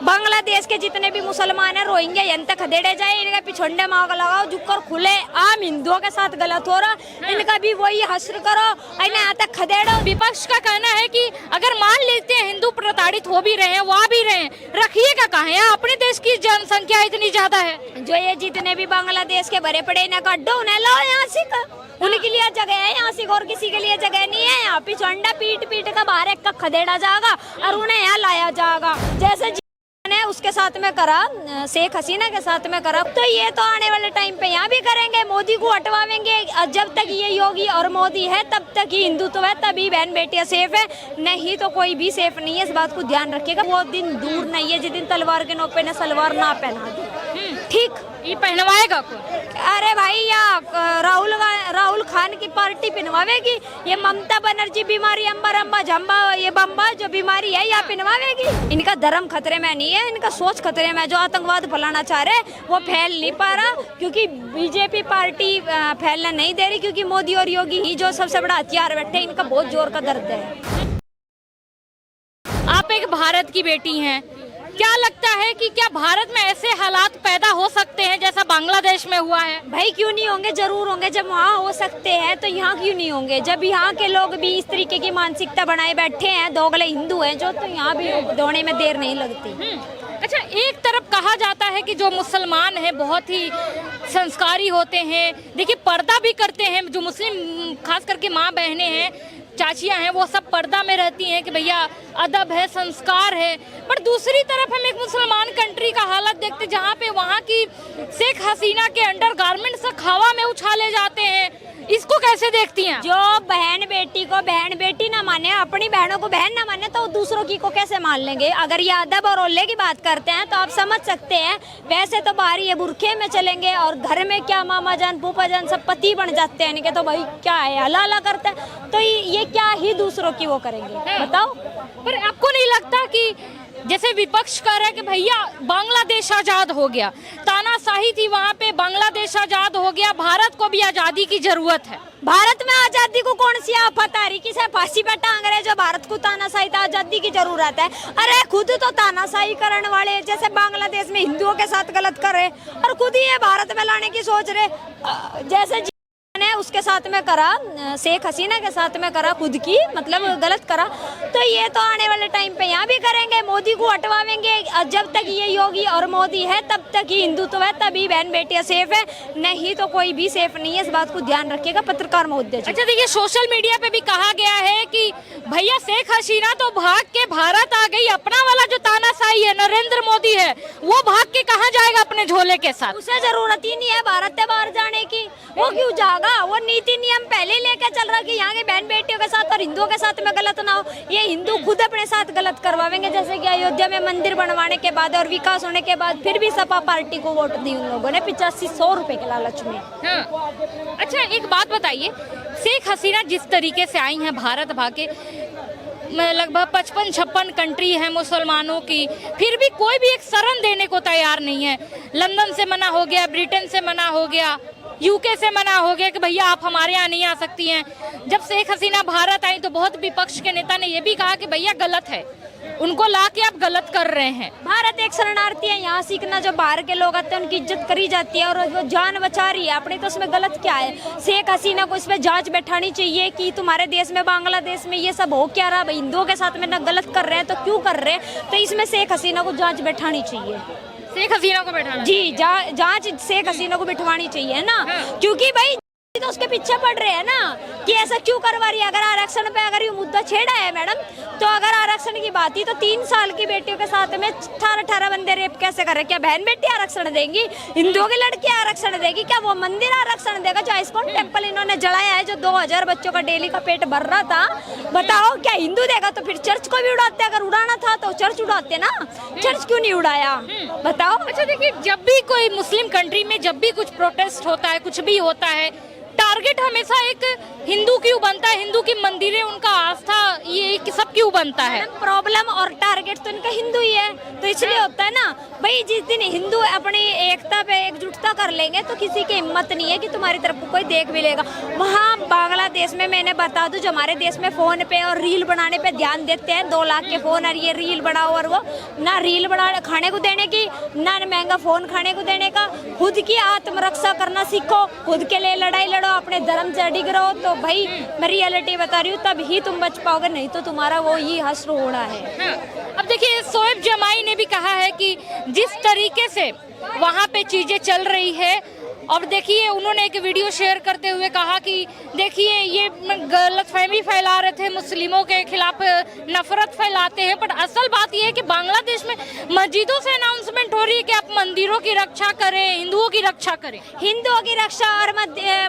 बांग्लादेश के जितने भी मुसलमान है रोहिंग्या यंत्र खदेड़े जाए, इनका पिछोंडे मांग लगाओ जुकर खुले आम हिंदुओं के साथ गलत हो रहा, इनका भी वही हश्र करो, यहाँ तक खदेड़ो। विपक्ष का कहना है कि अगर मान लेते हैं हिंदू प्रताड़ित हो भी रहे हैं, वहाँ भी रहे हैं, रखिएगा कहाँ है, अपने देश की जनसंख्या इतनी ज्यादा है। जो ये जितने भी बांग्लादेश के भरे पड़े इन्हें काटो, उन्हें लाओ यहाँ से, उनके लिए जगह है यहाँ से, और किसी के लिए जगह नहीं है। यहाँ पिछोंडा पीट पीट का बाहर एक का खदेड़ा जाएगा और उन्हें यहाँ लाया जाएगा। जैसे ने उसके साथ में करा, शेख हसीना के साथ में करा, तो ये तो आने वाले टाइम पे यहाँ भी करेंगे, मोदी को हटवाएंगे। जब तक ये योगी और मोदी है तब तक ही हिंदुत्व है, तभी बहन बेटियां सेफ है, नहीं तो कोई भी सेफ नहीं है। इस बात को ध्यान रखिएगा, वो दिन दूर नहीं है जिस दिन तलवार के नोक पे ने सलवार ना पहना दी। ठीक, ये पहनवाएगा कौन? अरे भाई या राहुल खान की पार्टी पहनवावेगी, ये ममता बनर्जी बीमारी अंबर अम्बा झम्बा ये बम्बा जो बीमारी है या पहनवावेगी। इनका धर्म खतरे में नहीं है, इनका सोच खतरे में। जो आतंकवाद फैलाना चाह रहे वो फैल नहीं पा रहा, क्योंकि बीजेपी पार्टी फैलना नहीं दे रही, क्योंकि मोदी और योगी ही जो सबसे बड़ा हथियार बैठे, इनका बहुत जोर का दर्द है। आप एक भारत की बेटी हैं, क्या लगता है कि क्या भारत में ऐसे हालात पैदा हो सकते हैं जैसा बांग्लादेश में हुआ है? भाई क्यों नहीं होंगे, जरूर होंगे। जब वहाँ हो सकते हैं तो यहाँ क्यों नहीं होंगे? जब यहाँ के लोग भी इस तरीके की मानसिकता बनाए बैठे हैं, दोगले हिंदू हैं जो, तो यहाँ भी होने में देर नहीं लगती। अच्छा, एक तरफ कहा जाता है कि जो मुसलमान है बहुत ही संस्कारी होते हैं, देखिए पर्दा भी करते हैं, जो मुस्लिम खास करके माँ बहनें हैं, चाचियां हैं, वो सब पर्दा में रहती हैं कि भैया अदब है, संस्कार है। पर दूसरी तरफ हम एक मुसलमान कंट्री का हालत देखते जहाँ पे वहाँ की शेख हसीना के अंडर गारमेंट्स हवा में उछाले जाते हैं, इसको कैसे देखती हैं? जो बहन बेटी को बहन बेटी ना माने, अपनी बहनों को बहन ना माने, तो दूसरों की को कैसे मान लेंगे? अगर ये अदब और ओल्ले की बात करते हैं तो आप समझ सकते हैं। वैसे तो बाहर ये बुरखे में चलेंगे और घर में क्या मामा जान फूफा जान सब पति बन जाते हैं इनके, तो भाई क्या है हला हला करते हैं, तो ये क्या ही दूसरों की वो करेंगे बताओ? पर आपको नहीं लगता कि जैसे विपक्ष कह रहा है कि भैया बांग्लादेश आजाद हो गया, तानाशाही थी वहाँ पे, बांग्लादेश आजाद हो गया, भारत को भी आजादी की जरूरत है। भारत में आजादी को कौन सी आफत आ रही, किसे फांसी पे टांग रहे जो भारत को तानाशाही था, आजादी की जरूरत है? अरे खुद तो तानाशाही करने वाले, जैसे बांग्लादेश में हिंदुओं के साथ गलत कर रहे और खुद ही ये भारत में लाने की सोच रहे। जैसे ने उसके साथ में करा, शेख हसीना के साथ में करा, खुद की मतलब गलत करा, तो ये तो आने वाले टाइम पे यहाँ भी करेंगे, मोदी को हटवाएंगे। जब तक ये योगी और मोदी है तब तक ही हिंदुत्व है, तभी बहन बेटियां सेफ है, नहीं तो कोई भी सेफ नहीं है। इस बात को ध्यान रखिएगा पत्रकार महोदय। अच्छा देखिए, सोशल मीडिया पे भी कहा गया है कि भैया शेख हसीना तो भाग के भारत आ गई, अपना वाला जो तानाशाही है नरेंद्र मोदी है वो भाग के कहाँ जाएगा अपने झोले के साथ? उसे जरूरत ही नहीं है भारत से बाहर जाने की, वो क्यों जाएगा? वो नीति नियम पहले लेकर चल रहा कि यहाँ के बहन बेटियों के साथ और हिंदुओं के साथ में गलत ना हो। ये हिंदू खुद अपने साथ गलत करवाएंगे, जैसे कि अयोध्या में मंदिर बनवाने के बाद और विकास होने के बाद फिर भी सपा पार्टी को वोट दी उन लोगों ने 85-100 रुपए के लालच में। हाँ। अच्छा एक बात बताइए, शेख हसीना जिस तरीके से आई हैं भारत भागे, लगभग 55-56 कंट्री है मुसलमानों की, फिर भी कोई भी एक शरण देने को तैयार नहीं है। लंदन से मना हो गया, ब्रिटेन से मना हो गया, यूके से मना हो गया कि भैया आप हमारे यहाँ नहीं आ सकती हैं। जब शेख हसीना भारत आई तो बहुत विपक्ष के नेता ने यह भी कहा कि भैया गलत है, उनको ला के आप गलत कर रहे हैं। भारत एक शरणार्थी है, यहाँ सीखना जो बाहर के लोग आते हैं उनकी इज्जत करी जाती है और वो जान बचा रही है अपनी, तो उसमें गलत क्या है? शेख हसीना को इसमें जांच बैठानी चाहिए कि तुम्हारे देश में बांग्लादेश में ये सब हो क्या रहा, हिंदुओं के साथ में ना गलत कर रहे हैं तो क्यों कर रहे हैं, तो इसमें शेख हसीना को जांच बैठानी चाहिए। शेख हसीना को बैठाना जी, जांच शेख हसीना को बिठवानी चाहिए ना। हाँ। क्योंकि भाई तो उसके पीछे पड़ रहे हैं ना कि ऐसा क्यों करवा रही है। अगर आरक्षण पे अगर ये मुद्दा छेड़ा है मैडम, तो अगर आरक्षण की बात ही तो 3 साल की बेटियों के साथ में 18 बंदे रेप कैसे कर रहे? क्या बहन बेटी आरक्षण देंगी? हिंदुओं की लड़की आरक्षण देगी? क्या वो मंदिर आरक्षण देगा? जो आइस्कॉन टेम्पल इन्होंने जलाया है, जो 2000 बच्चों का डेली का पेट भर रहा था, बताओ क्या हिंदू देगा? तो फिर चर्च को भी उड़ाते, अगर उड़ाना था तो चर्च उड़ाते ना, चर्च क्यों नहीं उड़ाया बताओ? अच्छा देखिए, जब भी कोई मुस्लिम कंट्री में जब भी कुछ प्रोटेस्ट होता है, कुछ भी होता है, टारगेट हमेशा एक हिंदू क्यों बनता है, हिंदू की मंदिरें, उनका आस्था, ये सब क्यों बनता है? प्रॉब्लम और टारगेट तो इनका हिंदू ही है, तो इसलिए होता है ना भाई, जिस दिन हिंदू अपनी एकता पे एकजुटता कर लेंगे तो किसी की हिम्मत नहीं है कि तुम्हारी तरफ को कोई देख भी लेगा। वहाँ बांग्लादेश में मैंने बता दूं, जो हमारे देश में फोन पे और रील बनाने पे ध्यान देते हैं, 2 लाख के फोन और ये रील बनाओ, और वो ना रील बना खाने को देने की, ना महंगा फोन खाने को देने का। खुद की आत्मरक्षा करना सीखो, खुद के लिए लड़ाई लड़ो, अपने धर्म से अडिग रहो, तो भाई मैं रियलिटी बता रही हूँ, तब ही तुम बच पाओगे, नहीं तो तुम्हारा वो ही हश्र होना है। हाँ। अब देखिए, शोएब जमाई ने भी कहा है कि जिस तरीके से वहाँ पे चीजें चल रही है, और देखिए उन्होंने एक वीडियो शेयर करते हुए कहा कि देखिए ये गलतफहमी फैला रहे थे, मुस्लिमों के खिलाफ नफरत फैलाते हैं, बट असल बात यह है कि बांग्लादेश में मस्जिदों से अनाउंसमेंट हो रही है कि आप मंदिरों की रक्षा करें, हिंदुओं की रक्षा करें। हिंदुओं की रक्षा और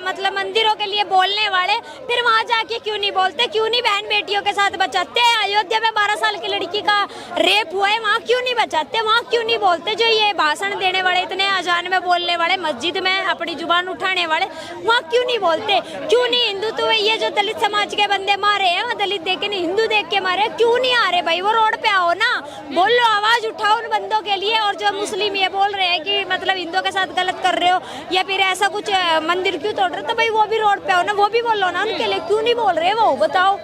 मतलब मंदिरों के लिए बोलने वाले फिर वहाँ जाके क्यों नहीं बोलते, क्यों नहीं बहन बेटियों के साथ बचाते? अयोध्या में 12 साल की लड़की का रेप हुआ है, वहाँ क्यों नहीं बचाते, वहाँ क्यों नहीं बोलते? जो ये भाषण देने वाले, इतने अजान में बोलने वाले, मस्जिद में अपनी जुबान उठाने वाले, वहाँ क्यों नहीं बोलते? क्यों नहीं हिंदुत्व, ये जो दलित समाज के बंदे मारे हैं, वो दलित देख के नहीं, हिंदू देख के मारे, क्यों नहीं आ रहे भाई? वो रोड पे आओ ना, बोलो, आवाज उठाओ उन बंदों के लिए। और जो मुस्लिम ये बोल रहे हैं कि मतलब हिंदुओं के साथ गलत कर रहे हो या फिर ऐसा कुछ मंदिर क्यों तोड़ रहे हो, तो भाई वो भी रोड पे आओ ना, वो भी बोलो ना उनके लिए, क्यों नहीं बोल रहे वो बताओ।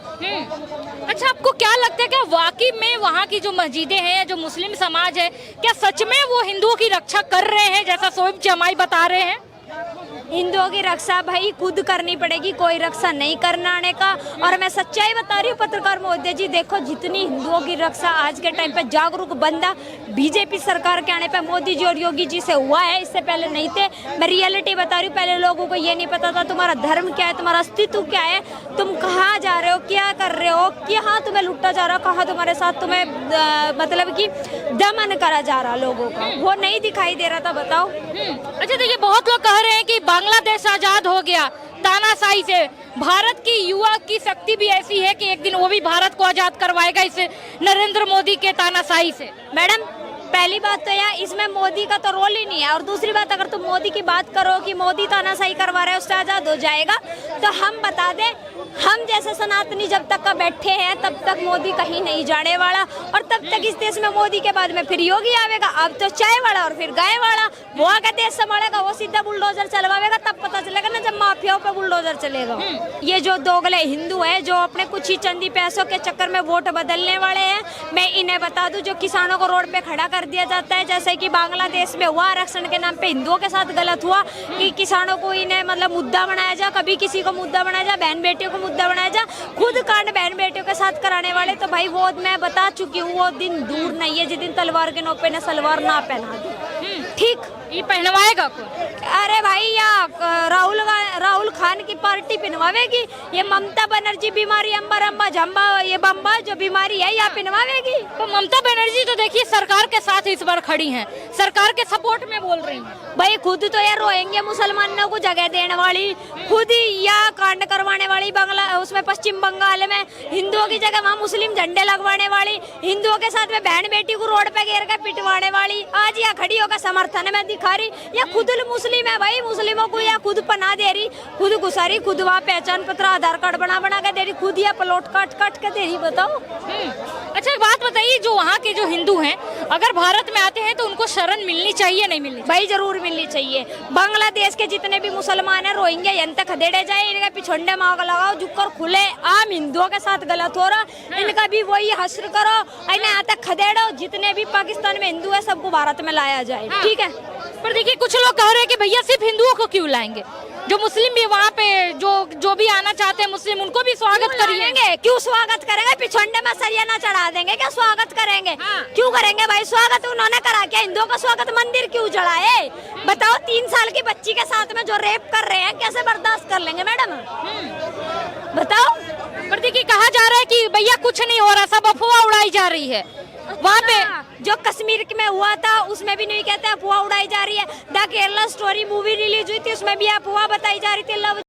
अच्छा, आपको क्या लगता है कि वाकई में वहाँ की जो मस्जिदें हैं, जो मुस्लिम समाज है, क्या सच में वो हिंदुओं की रक्षा कर रहे हैं जैसा शोएब जमाई बता रहे हैं? हिंदुओं की रक्षा भाई खुद करनी पड़ेगी, कोई रक्षा नहीं करना आने का। और मैं सच्चाई बता रही हूँ पत्रकार महोदय जी, देखो जितनी हिंदुओं की रक्षा आज के टाइम पे जागरूक बंदा बीजेपी सरकार के आने पे मोदी जी और योगी जी से हुआ है, इससे पहले नहीं थे। मैं रियलिटी बता रही हूँ, पहले लोगों को ये नहीं पता था तुम्हारा धर्म क्या है, तुम्हारा अस्तित्व क्या है, तुम कहाँ जा रहे हो, क्या कर रहे हो, कहाँ तुम्हें लुटा जा रहा, कहाँ तुम्हारे साथ तुम्हें मतलब कि दमन करा जा रहा लोगों का, वो नहीं दिखाई दे रहा था। बताओ। अच्छा देखिए, बहुत लोग कह रहे हैं कि बांग्लादेश आजाद हो गया तानाशाही से, भारत की युवा की शक्ति भी ऐसी है कि एक दिन वो भी भारत को आजाद करवाएगा इस नरेंद्र मोदी के तानाशाही से। मैडम पहली बात तो यार इसमें मोदी का तो रोल ही नहीं है, और दूसरी बात अगर तुम मोदी की बात करो कि मोदी तानाशाही करवा रहे हैं उससे आजाद हो जाएगा, तो हम बता दें, हम जैसे सनातनी जब तक का बैठे हैं तब तक मोदी कहीं नहीं जाने वाला, और तब तक इस देश में मोदी के बाद में फिर योगी आवेगा। अब तो चाय वाला और फिर गाय वाला, वो आगे देश संभालेगा, वो सीधा बुलडोजर चलवाएगा, तब पता चलेगा ना जब माफियाओं पे बुलडोजर चलेगा। ये जो दोगले हिंदू है जो अपने कुछ ही चंदी पैसों के चक्कर में वोट बदलने वाले हैं, मैं इन्हें बता दूं, जो किसानों को रोड पे खड़ा कर दिया जाता है, जैसे कि बांग्लादेश में हुआ, आरक्षण के नाम पे हिंदुओं के साथ गलत हुआ कि किसानों को इन्हें मतलब मुद्दा बनाया जा, कभी किसी को मुद्दा बनाया जा, बहन बेटियों को मुद्दा बनाया जा, खुद कांड बहन बेटियों के साथ कराने वाले, तो भाई वो मैं बता चुकी हूँ, वो दिन दूर नहीं है जिस दिन तलवार के नोक पे ने सलवार ना पहना दी। ठीक, ये पहनवाएगा कौन? अरे भाई या राहुल खान की पार्टी पिनवावेगी, ये ममता बनर्जी बीमारी अंबर अम्बा झम्बा ये बम्बा जो बीमारी है या पिनवावेगी। तो ममता बनर्जी तो देखिए सरकार के साथ इस बार खड़ी हैं, सरकार के सपोर्ट में बोल रही हैं। भाई खुद तो यार रोहिंग्या मुसलमानों को जगह देने वाली, खुद ही या कांड करवाने वाली, बांग्ला उसमें पश्चिम बंगाल में हिंदुओं की जगह वहाँ मुस्लिम झंडे लगवाने वाली, हिंदुओं के साथ में बहन बेटी को रोड पे घेर कर पिटवाने वाली, आज या खड़ी होकर समर्थन में दिखा रही, या खुद मुस्लिम है भाई, मुस्लिमों को या खुद पना दे रही, खुद घुसा रही, खुद वहाँ पहचान पत्र आधार कार्ड बना के दे रही, खुद या प्लॉट काट के दे रही। बताओ। अच्छा एक बात बताइए, जो वहाँ के जो हिंदू हैं अगर भारत में आते हैं तो उनको शरण मिलनी चाहिए नहीं मिलनी? भाई जरूर मिलनी चाहिए। बांग्लादेश के जितने भी मुसलमान हैं रोहिंग्या यंत्र खदेड़े जाए, इनका पिछोंडे मांग लगाओ, जुकर खुले आम हिंदुओं के साथ गलत हो रहा, इनका भी वही हश्र करो, इन्हें यहाँ तक खदेड़ो, जितने भी पाकिस्तान में हिंदू है सबको भारत में लाया जाए। ठीक है, पर देखिए कुछ लोग कह रहे हैं कि भैया सिर्फ हिंदुओं को क्यों लाएंगे, जो मुस्लिम भी वहाँ पे जो भी आना चाहते हैं मुस्लिम, उनको भी स्वागत करेंगे। क्यों स्वागत करेंगे? पिछोंडे में सरियाना चढ़ा देंगे क्या? स्वागत करेंगे? क्यों करेंगे भाई स्वागत? उन्होंने करा क्या? हिंदुओं का स्वागत मंदिर क्यों जलाए? बताओ, 3 साल की बच्ची के साथ में जो रेप कर रहे हैं कैसे बर्दाश्त कर लेंगे मैडम? बताओ। पर देखिए कहा जा रहा है कि भैया कुछ नहीं हो रहा, सब अफवाह उड़ाई जा रही है। वहाँ पे जो कश्मीर में हुआ था उसमें भी नहीं कहते, अफवाह उड़ाई जा रही है। The Kerala story movie release हुई थी, उसमें भी अफवाह बताई जा रही थी, लव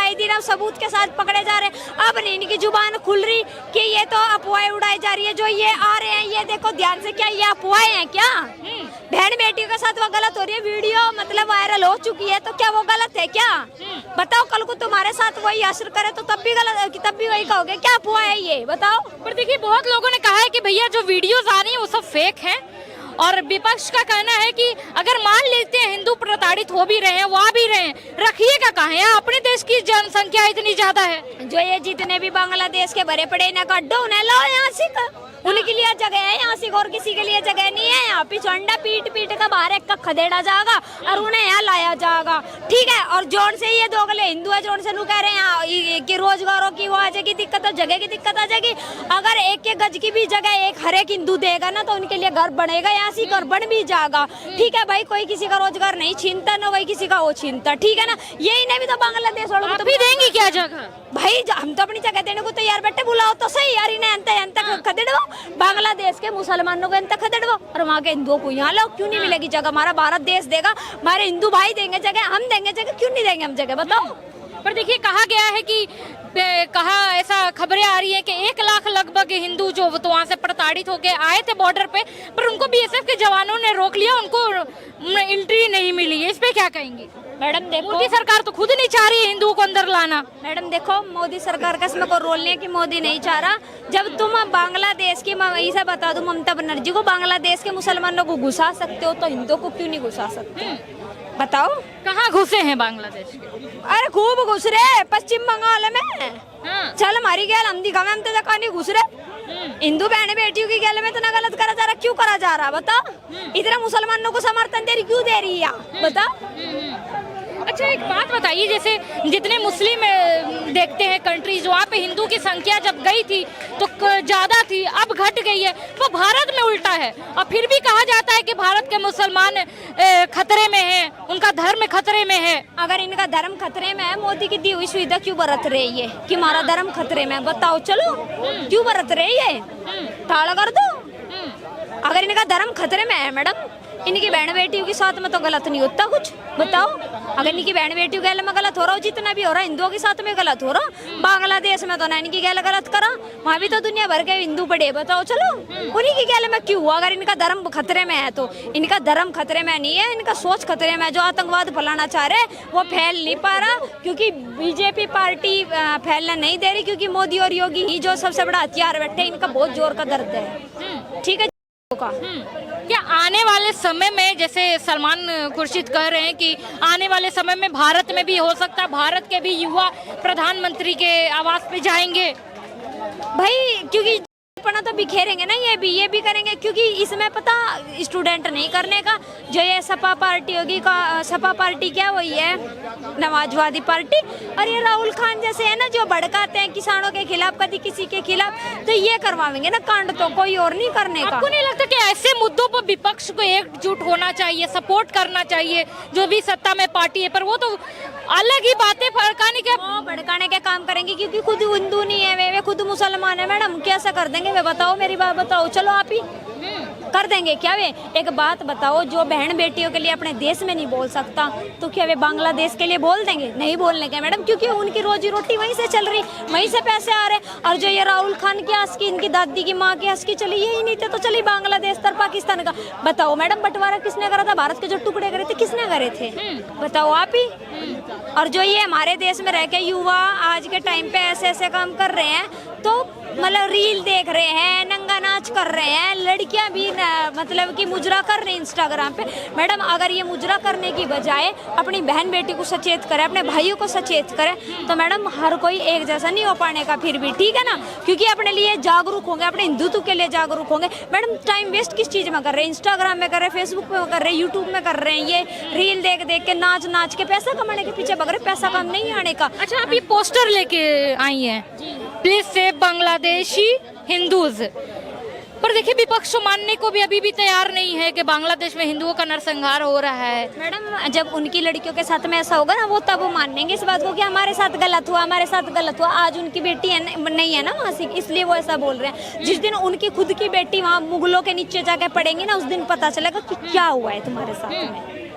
आए दिन अब सबूत के साथ पकड़े जा रहे हैं। अब नहीं इनकी जुबान खुल रही कि ये तो अफवाहें उड़ाई जा रही है, जो ये आ रहे हैं ये देखो ध्यान से, क्या ये अफवाहें हैं क्या? बहन बेटियों के साथ वो गलत हो रही है, वीडियो मतलब वायरल हो चुकी है, तो क्या वो गलत है क्या? बताओ, कल को तुम्हारे साथ वही असर करे तो तब भी गलत, तब भी वही कहोगे क्या अफवाह है ये? बताओ। पर देखिए बहुत लोगों ने कहा है कि भैया जो वीडियोस आ रही हैं वो सब फेक हैं, और विपक्ष का कहना है कि अगर मान लेते हैं हिंदू प्रताड़ित हो भी रहे हैं, वो आ भी रहे हैं, रखिएगा कहाँ है? अपने देश की जनसंख्या इतनी ज्यादा है। जो ये जितने भी बांग्लादेश के भरे पड़े ना गड्ढो उन्हें लो यहाँ से, उनके लिए जगह है यहाँ से, और किसी के लिए जगह नहीं है। यहाँ पिछंडा पीट पीट का बाहर एक का खदेड़ा जाएगा और उन्हें यहाँ लाया जाएगा, ठीक है। और जोन से ये दोगले हिंदू है, जोन से नु कह रहे हैं यहाँ कि रोजगारों की वो आ जाएगी दिक्कत, और जगह की दिक्कत आ जाएगी। अगर एक एक गज की भी जगह एक हर एक हिंदू देगा ना तो उनके लिए घर बनेगा, यहाँ से घर बन भी जाएगा, ठीक है भाई। कोई किसी का रोजगार नहीं छीनता, ना वही किसी का वो छीनता, ठीक है ना। यही नहीं भी तो बांग्लादेश वालों को तो भी देंगी क्या जगह? भाई हम तो अपनी जगह देने को तैयार बैठे, बुलाओ तो सही यार, इन्हें अंत खदेड़ो, बांग्लादेश के मुसलमानों को अंत खदेड़ो और वहाँ के हिंदुओं को यहाँ लाओ। क्यों नहीं मिलेगी जगह? हमारा भारत देश देगा, हमारे हिंदू भाई देंगे जगह, हम देंगे जगह, क्यों नहीं देंगे हम जगह? बताओ। पर देखिए कहा गया है कि कहा ऐसा खबरें आ रही है कि 1 लाख लगभग हिंदू जो तो वहाँ से प्रताड़ित होके आए थे बॉर्डर पे, पर उनको बीएसएफ के जवानों ने रोक लिया, उनको एंट्री नहीं मिली है। इस पे क्या कहेंगी? मैडम देखो, मोदी सरकार तो खुद नहीं चाह रही है हिंदुओं को अंदर लाना। मैडम देखो, मोदी सरकार का इसमें कोई रोल नहीं है कि मोदी नहीं चाह रहा। जब तुम बांग्लादेश की, मैं वही से बता दूं, ममता बनर्जी को बांग्लादेश के मुसलमानों को घुसा सकते हो तो हिंदुओं को क्यों नहीं घुसा सकते? बताओ। कहाँ घुसे हैं बांग्लादेश के? अरे खूब घुस रहे, पश्चिम बंगाल में। हाँ। चल हमारी गैल हम दिखावे, हम तो नहीं घुस रहे। हिंदू बहन बेटियों की गैल में इतना गलत करा जा रहा, क्यों करा जा रहा? बताओ। इतना मुसलमानों को समर्थन दे रही, क्यों दे रही है? बताओ। अच्छा एक बात बताइए, जैसे जितने मुस्लिम देखते हैं कंट्रीज, वहाँ पे हिंदू की संख्या जब गई थी तो ज्यादा थी, अब घट गई है, वो भारत में उल्टा है। और फिर भी कहा जाता है कि भारत के मुसलमान खतरे में हैं, उनका धर्म खतरे में है। अगर इनका धर्म खतरे में है, मोदी की दी हुई सुविधा क्यों बरत रही है कि हमारा धर्म खतरे में है? बताओ। चलो, क्यों बरत रही है? ताला कर दो। अगर इनका धर्म खतरे में है मैडम, इनकी बहन बेटियों के साथ में तो गलत नहीं होता कुछ? बताओ। अगर इनकी बहन बेटियों के में गलत हो रहा हो, जितना भी हो रहा है हिंदुओं के साथ में गलत हो रहा। बांग्लादेश में तो ना इनकी गैल गलत करा, वहाँ भी तो दुनिया भर के हिंदू पड़े। बताओ। चलो, उन्हीं की गैल में क्यों हुआ? अगर इनका धर्म खतरे में है तो इनका धर्म खतरे में नहीं है, इनका सोच खतरे में है। जो आतंकवाद फैलाना चाह रहे वो फैल नहीं पा रहा, क्योंकि बीजेपी पार्टी फैलना नहीं दे रही, क्योंकि मोदी और योगी ही जो सबसे बड़ा हथियार बैठे, इनका बहुत जोर का दर्द है, ठीक है का। क्या आने वाले समय में, जैसे सलमान खुर्शीद कह रहे हैं कि आने वाले समय में भारत में भी हो सकता है, भारत के भी युवा प्रधानमंत्री के आवास पे जाएंगे? भाई क्योंकि अपना तो बिखेरेंगे ना, ये भी करेंगे, क्योंकि इसमें पता स्टूडेंट नहीं करने का। जो ये सपा पार्टी होगी, सपा पार्टी क्या वही है नमाजवादी पार्टी, और ये राहुल खान जैसे है ना जो भड़काते हैं किसानों के खिलाफ, कभी किसी के खिलाफ, तो ये करवाएंगे ना कांड, तो कोई और नहीं करने का। आपको नहीं लगता कि ऐसे मुद्दों पर विपक्ष को एकजुट होना चाहिए, सपोर्ट करना चाहिए जो भी सत्ता में पार्टी है? पर वो तो अलग ही बातें भड़काने के काम करेंगे, क्योंकि खुद हिंदू नहीं है, वे खुद मुसलमान है। मैडम कैसा कर देंगे वे? बताओ, मेरी बात बताओ। चलो आप ही कर देंगे क्या वे? एक बात बताओ, जो बहन बेटियों के लिए अपने देश में नहीं बोल सकता, तो क्या वे बांग्लादेश के लिए बोल देंगे? नहीं बोलने के मैडम, क्योंकि उनकी रोजी रोटी वहीं से चल रही, वहीं से पैसे आ रहे। और जो ये राहुल खान की हंस की, इनकी दादी की माँ की हंस की चली, यही नहीं थे तो चली बांग्लादेश तर पाकिस्तान का। बताओ मैडम, बंटवारा किसने करा था? भारत के जो टुकड़े करे थे किसने करे थे? बताओ आप ही। और जो ये हमारे देश में रह के युवा आज के टाइम पे ऐसे ऐसे काम कर रहे हैं, तो मतलब रील देख रहे हैं, नंगा नाच कर रहे हैं, लड़कियां भी मतलब कि मुजरा कर रही हैं इंस्टाग्राम पे। मैडम अगर ये मुजरा करने की बजाय अपनी बहन बेटी को सचेत करे, अपने भाइयों को सचेत करे, तो मैडम हर कोई एक जैसा नहीं हो पाने का फिर भी, ठीक है ना? क्योंकि अपने लिए जागरूक होंगे, अपने हिंदुत्व के लिए जागरूक होंगे। मैडम टाइम वेस्ट किस चीज़ में कर रहे हैं? इंस्टाग्राम में कर रहे हैं, फेसबुक में कर रहे हैं, यूट्यूब में कर रहे हैं, ये रील देख देख के नाच नाच के पैसा कमाने के पीछे भग रहे, पैसा कम नहीं आने का। अच्छा, आप ये पोस्टर लेके आई हैं, प्लीज सेव बांग्लादेशी हिंदूज, पर देखिए विपक्ष मानने को भी अभी भी तैयार नहीं है कि बांग्लादेश में हिंदुओं का नरसंहार हो रहा है। मैडम जब उनकी लड़कियों के साथ में ऐसा होगा ना, वो तब वो मानेंगे इस बात को कि हमारे साथ गलत हुआ, हमारे साथ गलत हुआ। आज उनकी बेटी नहीं है ना वहाँ से, इसलिए वो ऐसा बोल रहे हैं। जिस दिन उनकी खुद की बेटी वहाँ मुगलों के नीचे जाके पड़ेंगी ना, उस दिन पता चलेगा कि क्या हुआ है तुम्हारे साथ में।